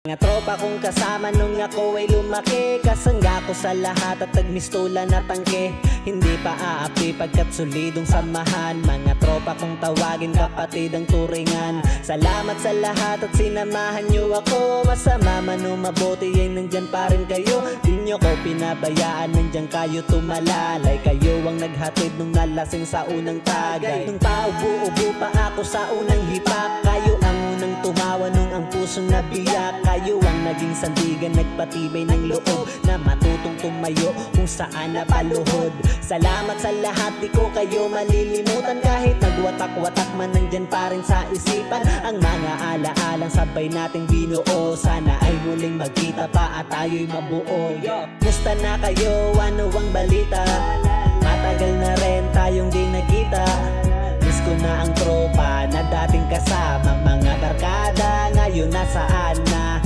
Mga tropa kong kasama nung ako ay lumaki, kasangga ko sa lahat at nagmistula na tangke. Hindi pa aapi pagkat solidong samahan. Mga tropa kong tawagin kapatid ang turingan. Salamat sa lahat at sinamahan nyo ako. Masama man o mabuti ay nandyan pa rin kayo. Di nyo ko pinabayaan, nandyan kayo tumalalay. Kayo ang naghatid nung nalasing sa unang tagay. Nung paubo-ubo pa ako sa unang hipak, kayo ang unang tumawa nung ang pusong nabiyak. Kayo ang naging sandigan, nagpatibay ng loob na matutong tumayo kung saan napaluhod. Salamat sa lahat, di ko kayo malilimutan. Kahit nagwatak-watak man, nandyan pa rin sa isipan ang mga alaalang sabay nating binuo. Sana ay muling magkita pa at tayo'y mabuo. Musta na kayo? Ano ang balita? Matagal na rin tayong di nagkita. Miss ko na ang tropa na dating kasama. Mga barkada ngayon nasaan na?